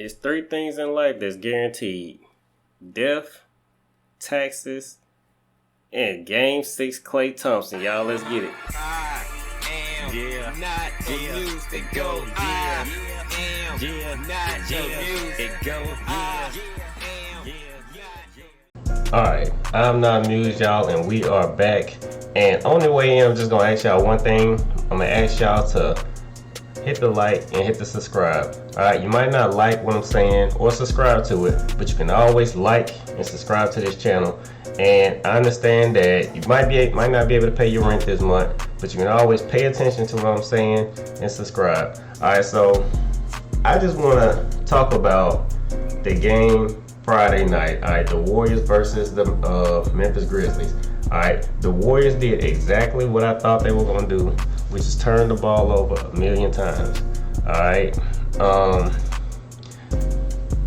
It's three things in life that's guaranteed: death, taxes, and Game 6 Klay Thompson. Y'all, let's get it. I am not amused to go. I am not amused to go. Alright, I'm not amused, y'all, and we are back. And on the way in, I'm just gonna ask y'all one thing. I'm gonna ask y'all to hit the like and hit the subscribe. Alright, you might not like what I'm saying or subscribe to it, but you can always like and subscribe to this channel. And I understand that you might not be able to pay your rent this month, but you can always pay attention to what I'm saying and subscribe. Alright, so I just wanna talk about the game Friday night. Alright, the Warriors versus the Memphis Grizzlies. Alright, the Warriors did exactly what I thought they were gonna do, which is turn the ball over a million times. Alright.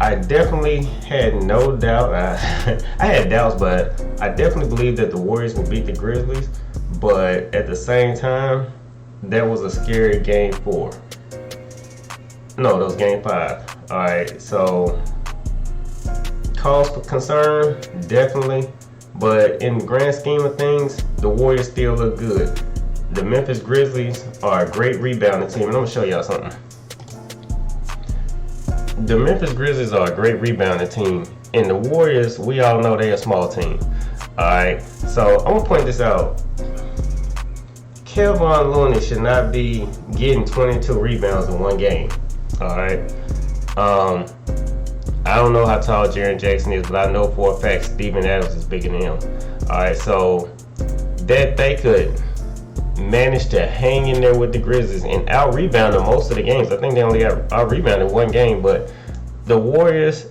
I definitely had no doubt. I had doubts, but I definitely believed that the Warriors would beat the Grizzlies. But at the same time, that was a scary game 4. No, that was game 5. Alright, so cause for concern, definitely. But in the grand scheme of things, the Warriors still look good. The Memphis Grizzlies are a great rebounding team, and I'm gonna show y'all something. The Memphis Grizzlies are a great rebounding team, and the Warriors, we all know they're a small team. Alright, so I'm gonna point this out. Kevon Looney should not be getting 22 rebounds in one game. Alright. I don't know how tall Jaren Jackson is, but I know for a fact Steven Adams is bigger than him. Alright, so that they could manage to hang in there with the Grizzlies and out-rebound them most of the games. I think they only got out-rebounded one game, but the Warriors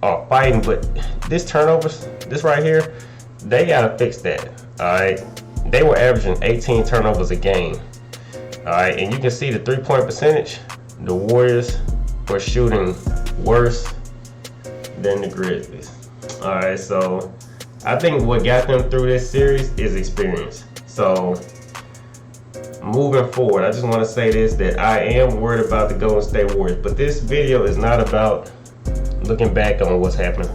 are fighting. But this turnovers, this right here, they gotta fix that. Alright, they were averaging 18 turnovers a game. Alright, and you can see the 3-point percentage. The Warriors were shooting worse than the Grizzlies. Alright, so I think what got them through this series is experience. So moving forward, I just want to say this, that I am worried about the Golden State Warriors, but this video is not about looking back on what's happening.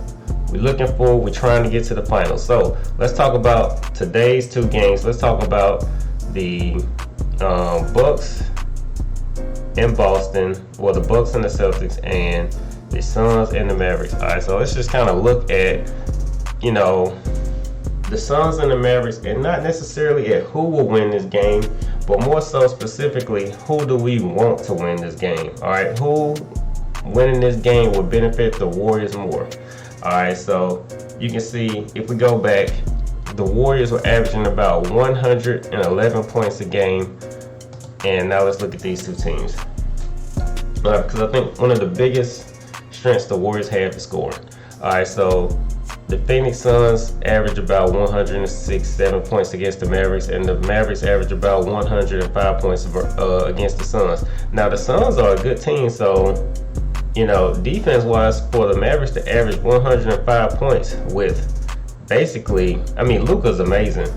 We're looking forward, we're trying to get to the finals. So let's talk about today's 2 games. Let's talk about the Bucks in Boston, well, the Bucks and the Celtics, and the Suns and the Mavericks. Alright, so let's just kind of look at, you know, the Suns and the Mavericks, and not necessarily at who will win this game, but more so specifically, who do we want to win this game? Alright, who winning this game would benefit the Warriors more? Alright, so you can see, if we go back, the Warriors were averaging about 111 points a game. And now let's look at these 2 teams. Because I think one of the biggest strengths the Warriors have is scoring. Alright, so the Phoenix Suns average about 106-7 points against the Mavericks, and the Mavericks average about 105 points against the Suns. Now the Suns are a good team, so you know, defense-wise, for the Mavericks to average 105 points with basically, I mean, Luka's amazing,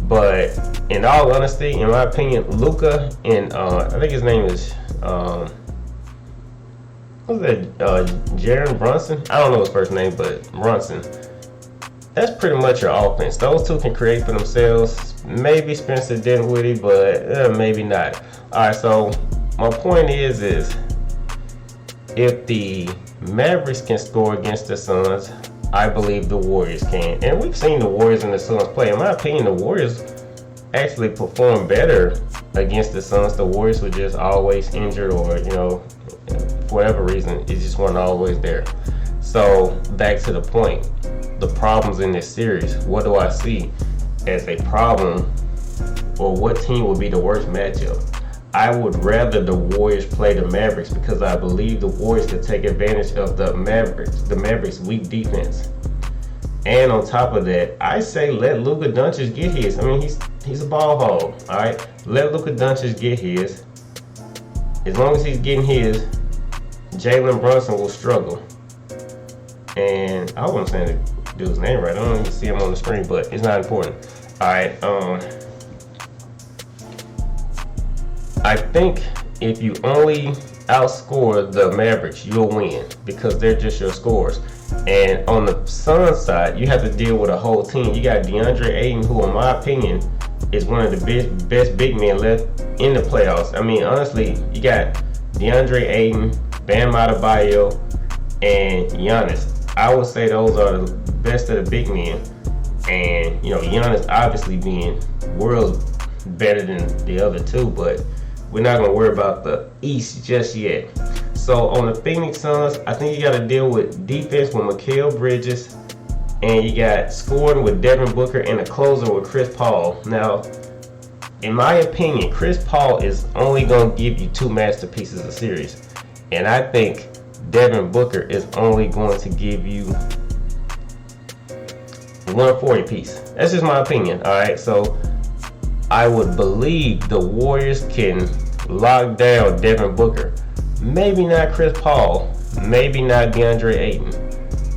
but in all honesty, in my opinion, Luka and I think his name is what's that? Jaren Brunson? I don't know his first name, but Brunson. That's pretty much your offense. Those 2 can create for themselves. Maybe Spencer Dinwiddie, but maybe not. Alright, so my point is if the Mavericks can score against the Suns, I believe the Warriors can. And we've seen the Warriors and the Suns play. In my opinion, the Warriors actually perform better against the Suns. The Warriors were just always injured, or, you know, for whatever reason, it just weren't always there. So back to the point, the problems in this series. What do I see as a problem, or what team would be the worst matchup? I would rather the Warriors play the Mavericks, because I believe the Warriors could take advantage of the Mavericks' weak defense. And on top of that, I say let Luka Doncic get his. I mean, he's a ball hog. All right, let Luka Doncic get his. As long as he's getting his, Jalen Brunson will struggle. And I wasn't saying the dude's name right. I don't even see him on the screen, but it's not important. All right. I think if you only outscore the Mavericks, you'll win because they're just your scorers. And on the Suns side, you have to deal with a whole team. You got DeAndre Ayton, who, in my opinion, is one of the best big men left in the playoffs. I mean, honestly, you got DeAndre Ayton, Bam Adebayo, and Giannis. I would say those are the best of the big men. And, Giannis obviously being worlds better than the other two, but we're not going to worry about the East just yet. So on the Phoenix Suns, I think you got to deal with defense with Mikal Bridges, and you got scoring with Devin Booker and a closer with Chris Paul. Now, in my opinion, Chris Paul is only going to give you 2 masterpieces a series. And I think Devin Booker is only going to give you 140 piece. That's just my opinion. All right, so I would believe the Warriors can lock down Devin Booker. Maybe not Chris Paul, maybe not DeAndre Ayton.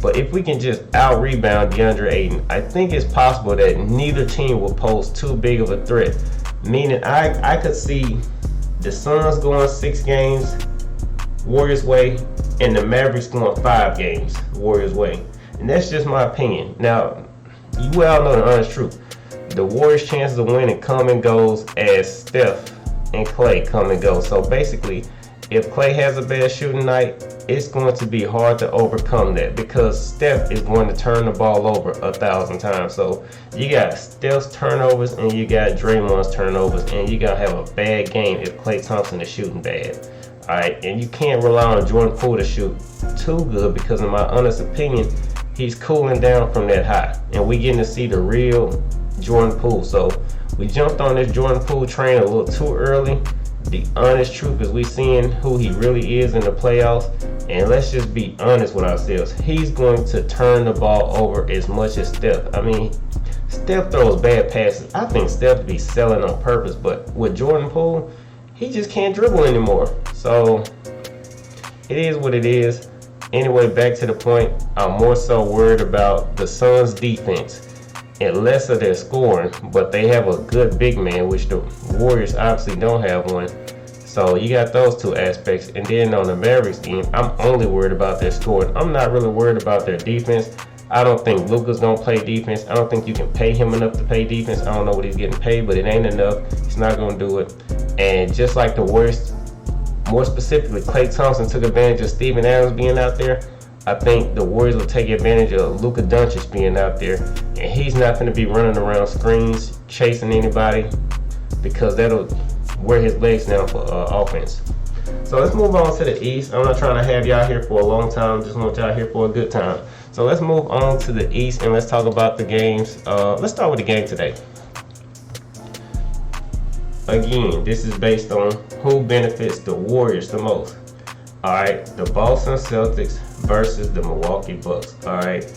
But if we can just out-rebound DeAndre Ayton, I think it's possible that neither team will pose too big of a threat. Meaning I could see the Suns going 6 games Warriors way, and the Mavericks going 5 games Warriors way. And that's just my opinion. Now, you all know the honest truth. The Warriors' chances of winning come and goes as Steph and Clay come and go. So basically, if Clay has a bad shooting night, it's going to be hard to overcome that because Steph is going to turn the ball over 1,000 times. So you got Steph's turnovers and you got Draymond's turnovers, and you're going to have a bad game if Klay Thompson is shooting bad. Alright, and you can't rely on Jordan Poole to shoot too good because, in my honest opinion, he's cooling down from that high. And we getting to see the real Jordan Poole. So we jumped on this Jordan Poole train a little too early. The honest truth is we seeing who he really is in the playoffs, and let's just be honest with ourselves. He's going to turn the ball over as much as Steph. I mean, Steph throws bad passes. I think Steph be selling on purpose, but with Jordan Poole, he just can't dribble anymore. So it is what it is. Anyway, back to the point. I'm more so worried about the Suns' defense and less of their scoring, but they have a good big man, which the Warriors obviously don't have one. So you got those 2 aspects. And then on the Mavericks team, I'm only worried about their scoring. I'm not really worried about their defense. I don't think Luka's gonna play defense. I don't think you can pay him enough to play defense. I don't know what he's getting paid, but it ain't enough. He's not gonna do it. And just like the Warriors, more specifically, Klay Thompson took advantage of Steven Adams being out there. I think the Warriors will take advantage of Luka Doncic being out there, and he's not going to be running around screens chasing anybody because that'll wear his legs down for offense. So let's move on to the East. I'm not trying to have y'all here for a long time. Just want y'all here for a good time. So let's move on to the East and let's talk about the games. Let's start with the game today. Again, this is based on who benefits the Warriors the most. Alright, the Boston Celtics versus the Milwaukee Bucks. Alright,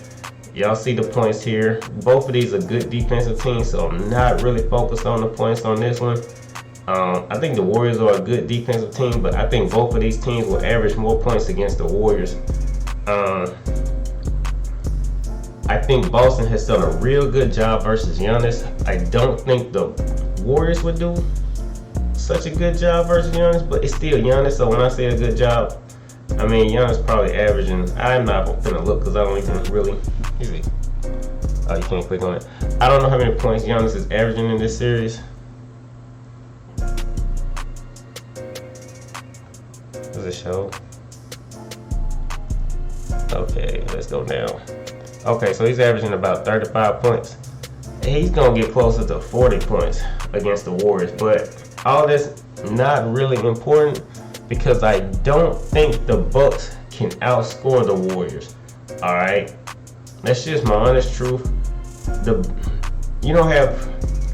y'all see the points here. Both of these are good defensive teams, so I'm not really focused on the points on this one. I think the Warriors are a good defensive team, but I think both of these teams will average more points against the Warriors. I think Boston has done a real good job versus Giannis. I don't think the Warriors would do such a good job versus Giannis, but it's still Giannis. So when I say a good job, I mean Giannis probably averaging. I'm not gonna look because I don't even really. Oh, you can't click on it. I don't know how many points Giannis is averaging in this series. Does it show? Okay, let's go down. Okay, so he's averaging about 35 points. He's gonna get closer to 40 points against the Warriors, but all this not really important because I don't think the Bucks can outscore the Warriors. All right, that's just my honest truth. You don't have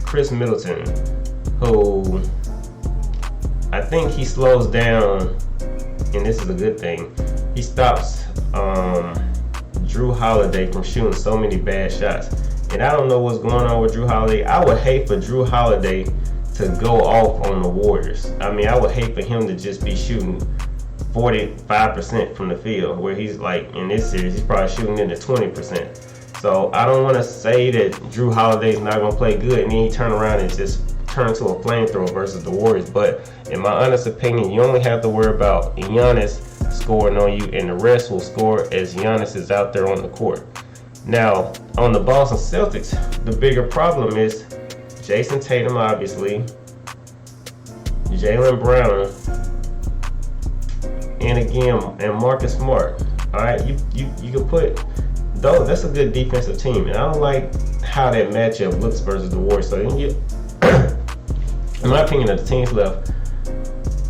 Chris Middleton, who I think he slows down, and this is a good thing. He stops Drew Holiday from shooting so many bad shots. And I don't know what's going on with Drew Holiday. I would hate for Drew Holiday to go off on the Warriors. I mean, I would hate for him to just be shooting 45% from the field, where he's like, in this series, he's probably shooting into 20%. So I don't want to say that Drew Holiday's not going to play good and then he turn around and just turn to a flamethrower versus the Warriors. But in my honest opinion, you only have to worry about Giannis scoring on you, and the rest will score as Giannis is out there on the court. Now, on the Boston Celtics, the bigger problem is Jason Tatum, obviously, Jaylen Brown, and Marcus Smart. All right, you can put though. That's a good defensive team, and I don't like how that matchup looks versus the Warriors. So, in my opinion, of the teams left,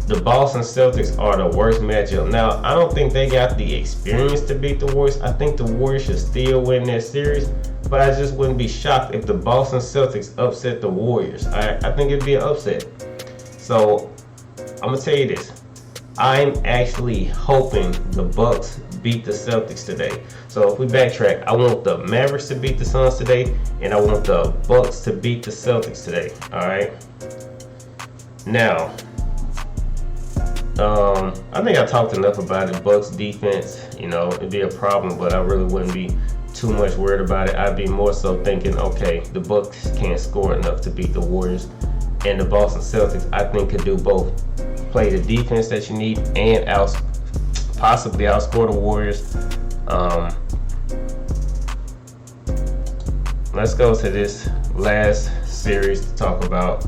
the Boston Celtics are the worst matchup. Now, I don't think they got the experience to beat the Warriors. I think the Warriors should still win that series, but I just wouldn't be shocked if the Boston Celtics upset the Warriors. I think it'd be an upset. So, I'm gonna tell you this. I'm actually hoping the Bucks beat the Celtics today. So if we backtrack, I want the Mavericks to beat the Suns today, and I want the Bucks to beat the Celtics today. All right. Now, I think I talked enough about it. Bucks defense, it'd be a problem, but I really wouldn't be too much worried about it. I'd be more so thinking, okay, the Bucks can't score enough to beat the Warriors, and the Boston Celtics, I think, could do both. Play the defense that you need and possibly outscore the Warriors. Let's go to this last series to talk about.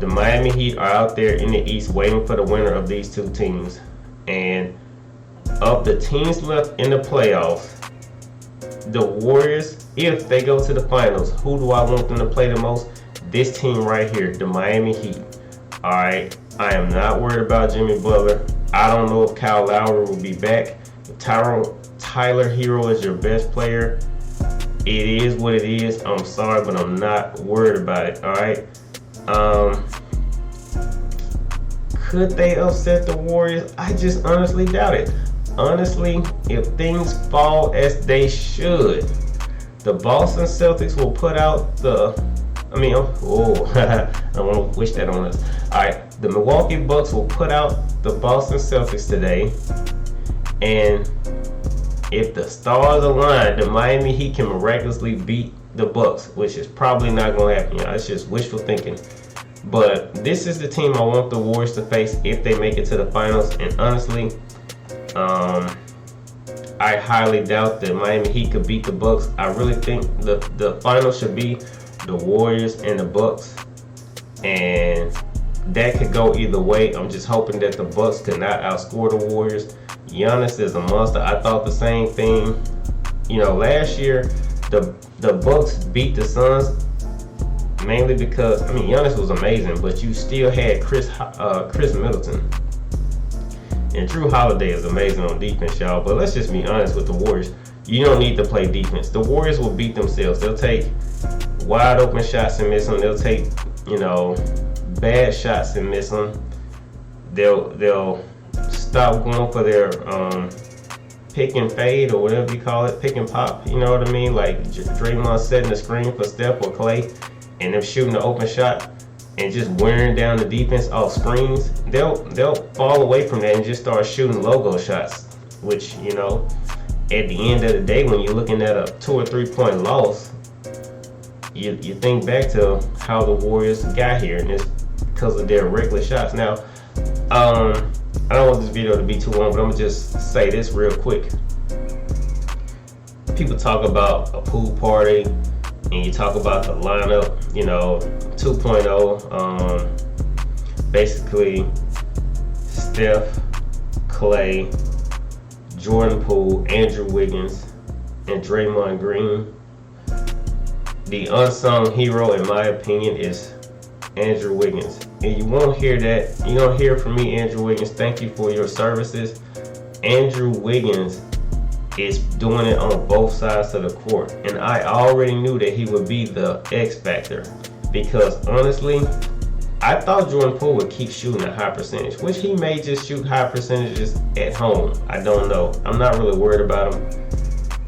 The Miami Heat are out there in the East waiting for the winner of these two teams. And of the teams left in the playoffs, the Warriors, if they go to the finals, who do I want them to play the most? This team right here, the Miami Heat. All right, I am not worried about Jimmy Butler. I don't know if Kyle Lowry will be back. If Tyler Hero is your best player, it is what it is. I'm sorry, but I'm not worried about it. All right. Could they upset the Warriors? I just honestly doubt it. Honestly, if things fall as they should, the Boston Celtics will put out I don't want to wish that on us. All right, the Milwaukee Bucks will put out the Boston Celtics today, and if the stars align, the Miami Heat can miraculously beat the Bucks, which is probably not going to happen. It's just wishful thinking. But this is the team I want the Warriors to face if they make it to the finals. And honestly, I highly doubt that Miami Heat could beat the Bucks. I really think the finals should be the Warriors and the Bucks, and that could go either way. I'm just hoping that the Bucks could not outscore the Warriors. Giannis is a monster. I thought the same thing. Last year the Bucks beat the Suns mainly because Giannis was amazing, but you still had Chris Middleton, and Drew Holiday is amazing on defense, y'all. But let's just be honest with the Warriors. You don't need to play defense. The Warriors will beat themselves. They'll take wide open shots and miss them. They'll take, bad shots and miss them. They'll stop going for their pick and fade or whatever you call it, pick and pop. You know what I mean? Like Draymond setting the screen for Steph or Clay, and them shooting the open shot and just wearing down the defense off screens. They'll fall away from that and just start shooting logo shots, which at the end of the day, when you're looking at a 2 or 3 point loss, you think back to how the Warriors got here, and it's because of their reckless shots. Now, I don't want this video to be too long, but I'm gonna just say this real quick. People talk about a pool party, and you talk about the lineup, 2.0. Basically, Steph, Clay, Jordan Poole, Andrew Wiggins, and Draymond Green. The unsung hero, in my opinion, is Andrew Wiggins. And you won't hear that. You don't hear from me, Andrew Wiggins. Thank you for your services. Andrew Wiggins is doing it on both sides of the court. And I already knew that he would be the X factor. Because honestly, I thought Jordan Poole would keep shooting a high percentage, which he may just shoot high percentages at home. I don't know. I'm not really worried about him.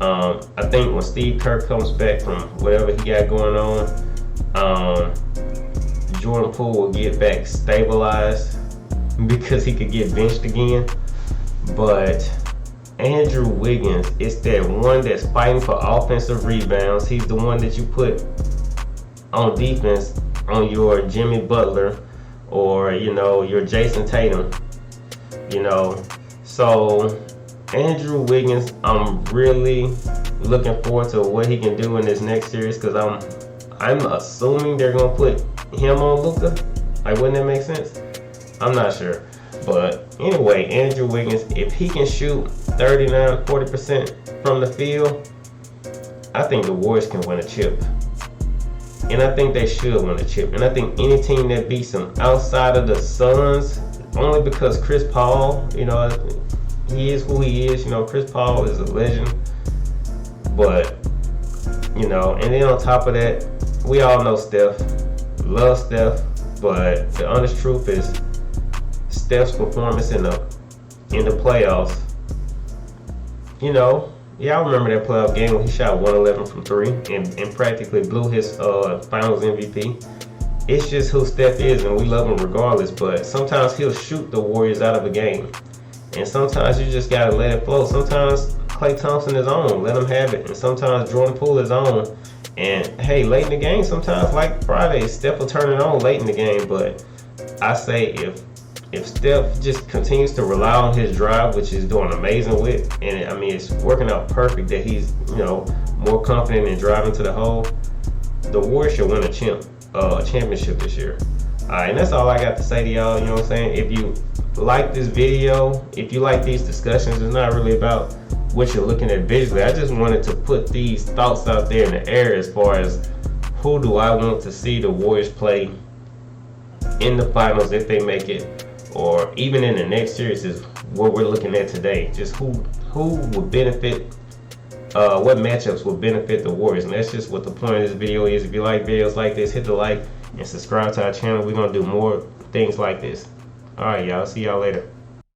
I think when Steve Kerr comes back from whatever he got going on, Jordan Poole will get back stabilized because he could get benched again. But Andrew Wiggins is that one that's fighting for offensive rebounds. He's the one that you put on defense on your Jimmy Butler or, you know, your Jason Tatum, you know. So Andrew Wiggins, I'm really looking forward to what he can do in this next series, because I'm assuming they're gonna put him on Luka. Like, wouldn't that make sense? I'm not sure. But anyway, Andrew Wiggins, if he can shoot 39-40% from the field, I think the Warriors can win a chip. And I think they should win a chip. And I think any team that beats them outside of the Suns, only because Chris Paul, you know, he is who he is. You know, Chris Paul is a legend. But, you know, and then on top of that, we all know Steph. Love Steph. But the honest truth is, Steph's performance in the playoffs, you know, y'all remember that playoff game when he shot 111 from 3 and practically blew his finals MVP. It's just who Steph is, and we love him regardless, but sometimes he'll shoot the Warriors out of a game. And sometimes you just gotta let it flow. Sometimes Klay Thompson is on, let him have it. And sometimes Jordan Poole is on. And hey, late in the game, sometimes like Friday, Steph will turn it on late in the game. But I say if Steph just continues to rely on his drive, which he's doing amazing with, and I mean it's working out perfect that he's, you know, more confident in driving to the hole, the Warriors should win a championship this year. Alright, and that's all I got to say to y'all. You know what I'm saying? If you like this video, if you like these discussions, it's not really about what you're looking at visually. I just wanted to put these thoughts out there in the air as far as who do I want to see the Warriors play in the finals if they make it, or even in the next series, is what we're looking at today. Just who would benefit, what matchups would benefit the Warriors. And that's just what the point of this video is. If you like videos like this, hit the like and subscribe to our channel. We're going to do more things like this. Alright, y'all. See y'all later.